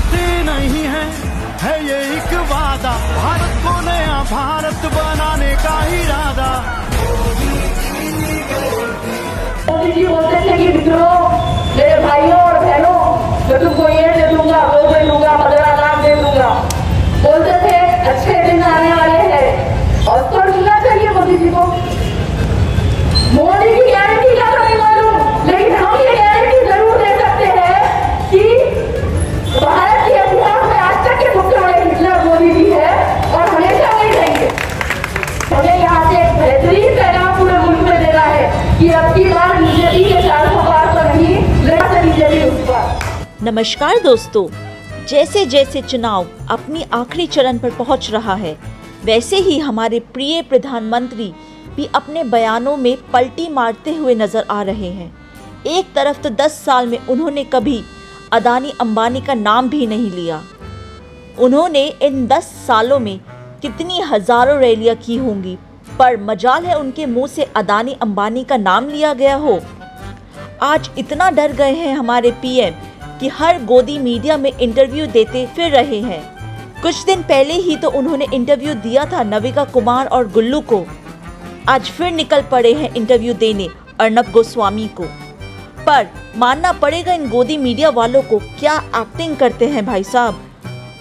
गलती नहीं है ये एक वादा, भारत को नया भारत बनाने का इरादा। मोदी जी बोलते थे कि मित्रों, मेरे भाइयों और बहनों, मैं तुमको ये दे दूंगा, वो दे दूंगा, 15 लाख दे दूंगा। बोलते थे अच्छे दिन आने वाले हैं, और तो मिलना चाहिए मोदी जी को। मोदी की गारंटी का तो नहीं मालूम, लेकिन हम ये गारंटी जरूर दे सकते हैं कि भारत के इतिहास में आज तक के सबसे बड़े हिटलर मोदी जी है और हमेशा वही रहेंगे। हमें यहाँ से एक बेहतरीन पैगाम पूरे मुल्क में देना है कि अब की बार बीजेपी के 400 पार पर नहीं, लेकिन बीजेपी उस पर। नमस्कार दोस्तों, जैसे जैसे चुनाव अपनी आखिरी चरण पर पहुंच रहा है, वैसे ही हमारे प्रिय प्रधानमंत्री भी अपने बयानों में पलटी मारते हुए नजर आ रहे हैं। एक तरफ तो 10 साल में उन्होंने कभी अदानी अंबानी का नाम भी नहीं लिया। उन्होंने इन 10 सालों में कितनी हजारों रैलियां की होंगी, पर मजाल है उनके मुंह से अदानी अंबानी का नाम लिया गया हो। आज इतना डर गए हैं हमारे पीएम कि हर गोदी मीडिया में इंटरव्यू देते फिर रहे हैं। कुछ दिन पहले ही तो उन्होंने इंटरव्यू दिया था नविका कुमार और गुल्लू को। आज फिर निकल पड़े हैं इंटरव्यू देने अर्नब गोस्वामी को। पर मानना पड़ेगा इन गोदी मीडिया वालों को, क्या एक्टिंग करते हैं भाई साहब।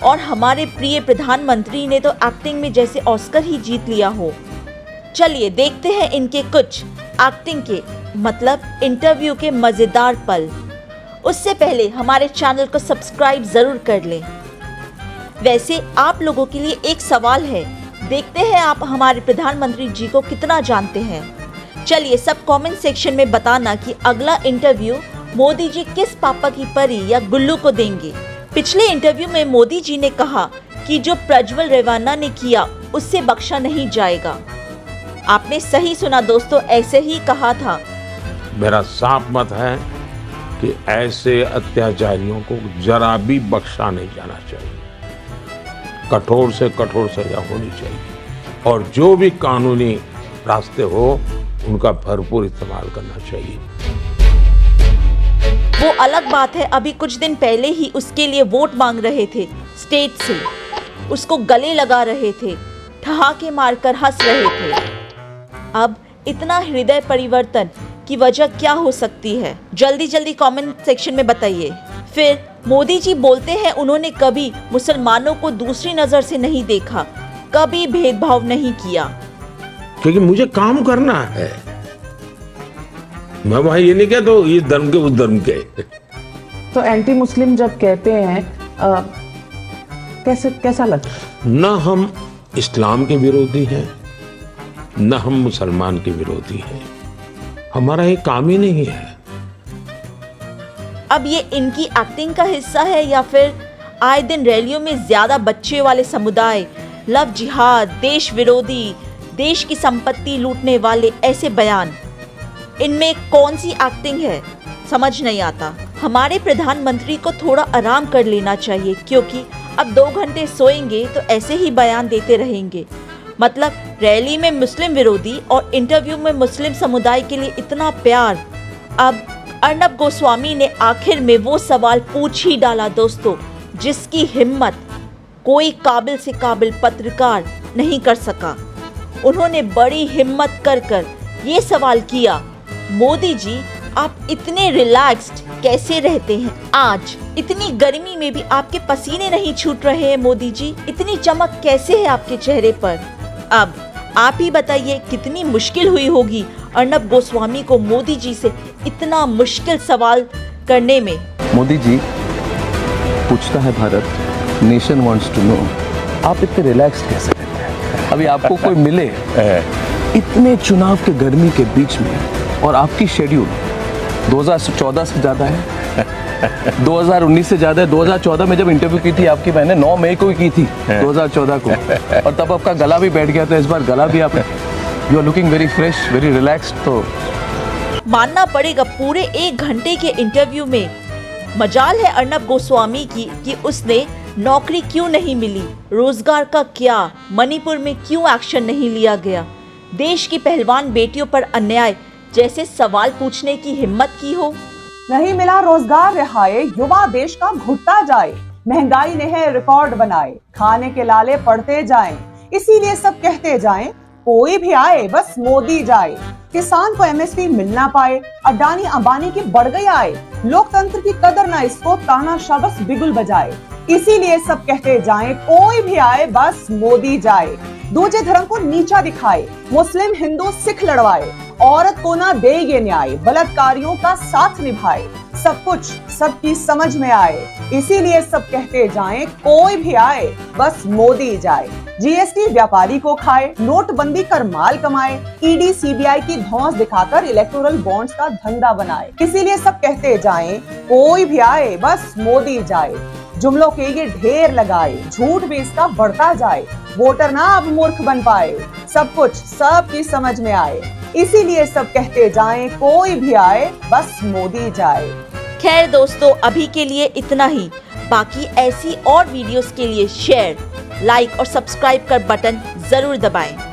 और हमारे प्रिय प्रधानमंत्री ने तो एक्टिंग में जैसे ऑस्कर ही जीत लिया हो। चलिए देखते हैं इनके कुछ एक्टिंग के मतलब इंटरव्यू के मजेदार पल। उससे पहले हमारे चैनल को सब्सक्राइब जरूर कर लें। वैसे आप लोगों के लिए एक सवाल है, देखते हैं आप हमारे प्रधानमंत्री जी को कितना जानते हैं। चलिए सब कमेंट सेक्शन में बताना कि अगला इंटरव्यू मोदी जी किस पापा की परी या गुल्लू को देंगे। पिछले इंटरव्यू में मोदी जी ने कहा कि जो प्रज्वल रेवान्ना ने किया उससे बख्शा नहीं जाएगा। आपने सही सुना दोस्तों, ऐसे ही कहा था। मेरा साफ मत है कि ऐसे अत्याचारियों को जरा भी बख्शा नहीं जाना चाहिए। कठोर से कठोर सजा होनी चाहिए और जो भी कानूनी रास्ते हो उनका भरपूर इस्तेमाल करना चाहिए। वो अलग बात है, अभी कुछ दिन पहले ही उसके लिए वोट मांग रहे थे स्टेट से, उसको गले लगा रहे थे, ठहाके मारकर हंस रहे थे। अब इतना हृदय परिवर्तन की वजह क्या हो सकती है, जल्दी जल्दी कमेंट सेक्शन में बताइए। फिर मोदी जी बोलते हैं उन्होंने कभी मुसलमानों को दूसरी नजर से नहीं देखा, कभी भेदभाव नहीं किया। क्योंकि मुझे काम करना है, मैं वहां ये नहीं कहता तो इस धर्म के उस धर्म के। तो एंटी मुस्लिम जब कहते हैं कैसा लगता है? न हम इस्लाम के विरोधी हैं, न हम मुसलमान के विरोधी हैं, हमारा ये काम ही नहीं है। अब ये इनकी एक्टिंग का हिस्सा है या फिर आए दिन रैलियों में ज्यादा बच्चे वाले समुदाय, लव जिहाद, देश विरोधी, देश की संपत्ति लूटने वाले ऐसे बयान, इनमें कौन सी एक्टिंग है समझ नहीं आता। हमारे प्रधानमंत्री को थोड़ा आराम कर लेना चाहिए, क्योंकि अब 2 घंटे सोएंगे तो ऐसे ही बयान देते रहेंगे। मतलब रैली में मुस्लिम विरोधी और इंटरव्यू में मुस्लिम समुदाय के लिए इतना प्यार। अब अर्नब गोस्वामी ने आखिर में वो सवाल पूछ ही डाला दोस्तों, जिसकी हिम्मत कोई काबिल से काबिल पत्रकार नहीं कर सका। उन्होंने बड़ी हिम्मत कर ये सवाल किया, मोदी जी आप इतने रिलैक्स्ड कैसे रहते हैं? आज इतनी गर्मी में भी आपके पसीने नहीं छूट रहे हैं मोदी जी, इतनी चमक कैसे है आपके चेहरे पर? अब आप ही बताइए कितनी मुश्किल हुई होगी अर्नब गोस्वामी को मोदी जी से इतना मुश्किल सवाल करने में। मोदी जी पूछता है Bharat, nation wants to know, आप इतने रिलैक्स कैसे रहते हैं? अभी आपको कोई मिले इतने चुनाव के गर्मी के बीच में और आपकी शेड्यूल 2014 से ज़्यादा है, 2019 से ज़्यादा है। 2014 में जब इंटरव्यू की थी आपकी, मैंने 9 मई को ही की थी 2014 को, और तब आपका गला भी बैठ गया था। इस बार गला भी आपने, you are looking very fresh, very relaxed. तो मानना पड़ेगा पूरे 1 घंटे के इंटरव्यू में मजाल है अर्नब गोस्वामी की कि उसने नौकरी क्यों नहीं मिली, रोजगार का क्या, मणिपुर में क्यों एक्शन नहीं लिया गया, देश की पहलवान बेटियों पर अन्याय जैसे सवाल पूछने की हिम्मत की हो। नहीं मिला रोजगार रिहाए, युवा देश का घुटता जाए, महंगाई ने है रिकॉर्ड बनाए, खाने के लाले पड़ते जाएं, इसीलिए सब कहते जाएं कोई भी आए बस मोदी जाए। किसान को एमएसपी मिलना पाए, अडानी अंबानी की बढ़ गई आए, लोकतंत्र की कदर ना इसको तानाशाह बस बिगुल बजाए, इसीलिए सब कहते जाएं कोई भी आए बस मोदी जाए। दूजे धर्म को नीचा दिखाए, मुस्लिम हिंदू सिख लड़वाए, औरत को ना दे ये न्याय, बलात्कारियों का साथ निभाए, सब कुछ सबकी समझ में आए, इसीलिए सब कहते जाएं कोई भी आए बस मोदी जाए। जीएसटी व्यापारी को खाए, नोटबंदी कर माल कमाए, ईडी सीबीआई की धौंस दिखाकर इलेक्टोरल बॉन्ड्स का धंधा बनाए, इसीलिए सब कहते जाएं कोई भी आए बस मोदी जाए। जुमलों के ये ढेर लगाए, झूठ भी इसका बढ़ता जाए, वोटर ना अब मूर्ख बन पाए, सब कुछ सबकी समझ में आए, इसीलिए सब कहते जाएं कोई भी आए बस मोदी जाए। खैर दोस्तों, अभी के लिए इतना ही। बाकी ऐसी और वीडियोस के लिए शेयर, लाइक और सब्सक्राइब कर बटन जरूर दबाएं।